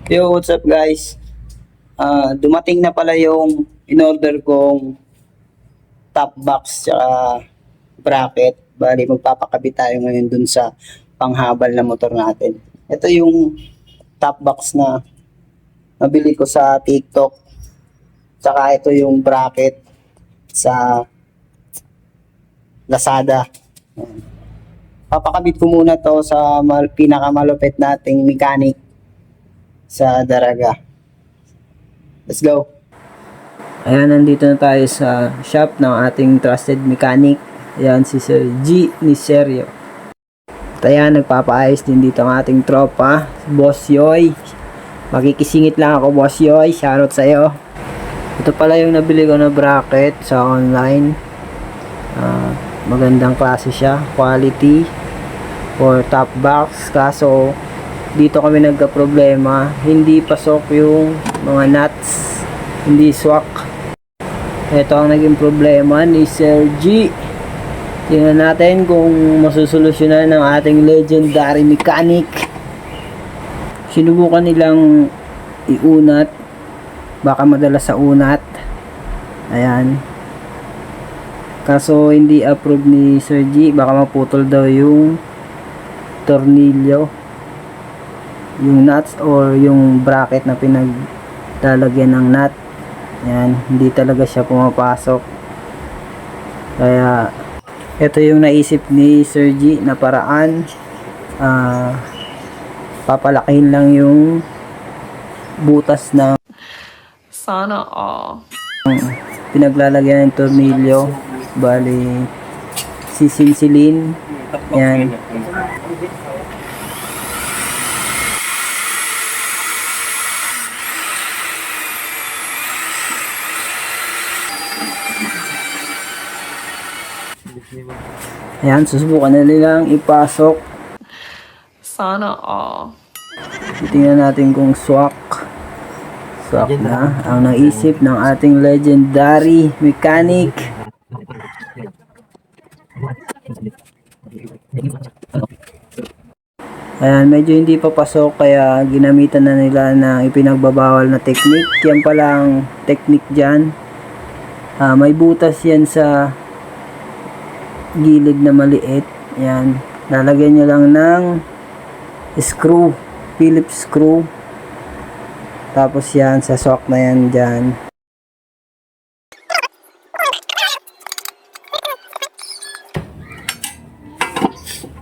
Yo, what's up guys? Dumating na pala yung in-order kong top box tsaka bracket. Bali, magpapakabit tayo ngayon dun sa panghabal na motor natin. Ito yung top box na nabili ko sa TikTok. Tsaka ito yung bracket sa Lazada. Papakabit ko muna to sa pinakamalupit nating mechanic sa Daraga. Let's go. Ayan, nandito na tayo sa shop ng ating trusted mechanic. Ayan, si Sir G. Niserio. At ayan, nagpapaayos din dito ang ating tropa, si Boss Yoy. Makikisingit lang ako, Boss Yoy. Shoutout sa'yo. Ito pala yung nabili ko na bracket sa online. Magandang klase siya. Quality for top box. Kaso, dito kami nagka-problema. Hindi pasok yung mga nuts. Hindi swak. Ito ang naging problema ni Sir G. Tingnan natin kung masusolusyonan ng ating legendary mechanic. Sinubukan nilang iunat. Baka madala sa unat. Ayan. Kaso hindi approve ni Sir G. Baka maputol daw yung tornilyo, yung nuts or yung bracket na pinaglalagyan ng nut. Yan, hindi talaga siya pumapasok. Kaya ito yung naisip ni Sir G na paraan. Papalakihin lang yung butas ng Sana all. pinaglalagyan ng tornilyo. Bali, sisilsilin. Yan. Ayan, susubukan na nilang ipasok. Sana all. Tingnan natin kung swak na ang naisip ng ating legendary mechanic. Ayan, medyo hindi pa pasok kaya ginamitan na nila ng ipinagbabawal na technique. Yan palang technique dyan. May butas yan sa gilid na maliit. Yan, lalagyan nyo lang ng screw, Phillips screw. Tapos yan, sa swak na yan dyan.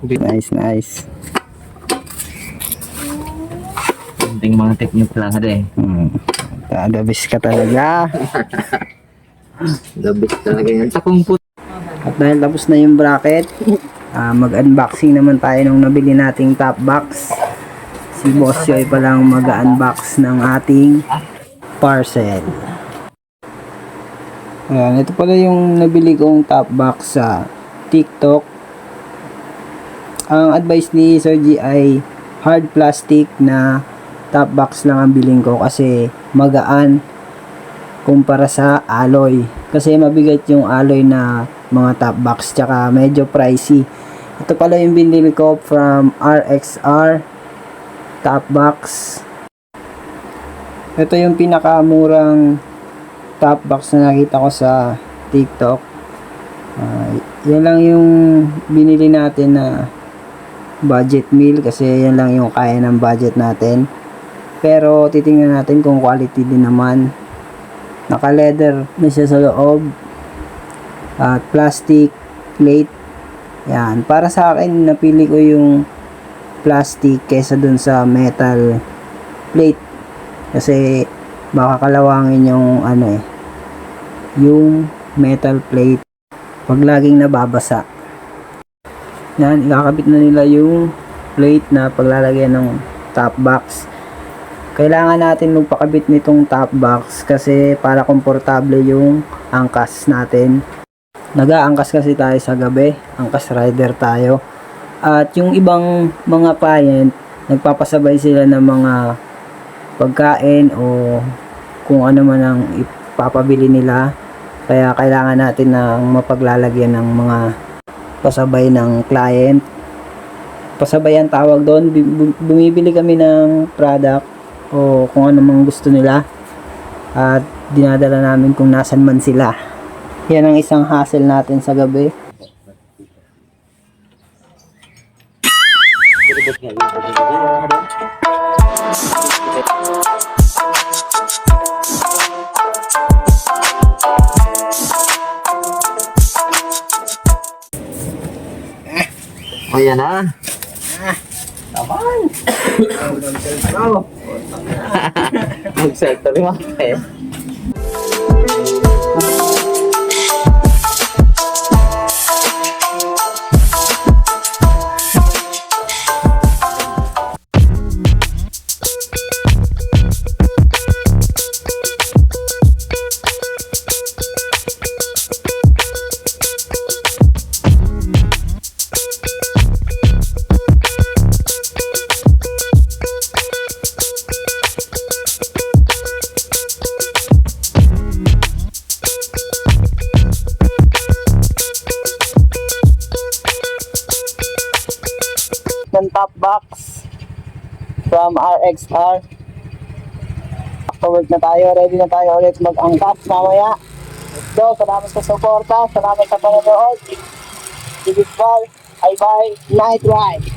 Nice. Kunting mga technique lang rin. Tadabis ka talaga. Labis talaga yan. Sa kumput. At dahil tapos na yung bracket, mag-unboxing naman tayo nung nabili nating top box. Si Boss Yoy pa lang mag-unbox ng ating parcel. Ayan, ito pala yung nabili kong top box sa TikTok. Ang advice ni Sir G ay hard plastic na top box lang ang bilhin ko kasi magaan kumpara sa alloy. Kasi mabigat yung alloy na mga top box tsaka medyo pricey. Ito pala yung binili ko from RXR top box. Ito yung pinakamurang top box na nakita ko sa TikTok. Yan lang yung binili natin na budget meal kasi yan lang yung kaya ng budget natin. Pero titingnan natin kung quality din naman. Naka leather na siya sa loob at plastic plate. Yan, para sa akin napili ko yung plastic kesa dun sa metal plate kasi baka kalawangin yung yung metal plate pag laging nababasa. Yan, ikakabit na nila yung plate na paglalagyan ng top box. Kailangan natin magpakabit nitong top box kasi para komportable yung angkas natin. Nag-aangkas kasi tayo sa gabi, angkas rider tayo. At yung ibang mga client, nagpapasabay sila ng mga pagkain o kung ano man ang ipapabili nila. Kaya kailangan natin ng mapaglalagyan ng mga pasabay ng client. Pasabay ang tawag doon. Bumibili kami ng product o kung ano mang gusto nila, at dinadala namin kung nasan man sila. Yan ang isang hassle natin sa gabi. Ayan na. Mag-sector yung mga eh. Ng top box from RXR. Afterwork na tayo, ready na tayo ulit mag-angkas mamaya. Let's go, salamat sa suporta, salamat sa panonood. This is Val, bye bye, night ride.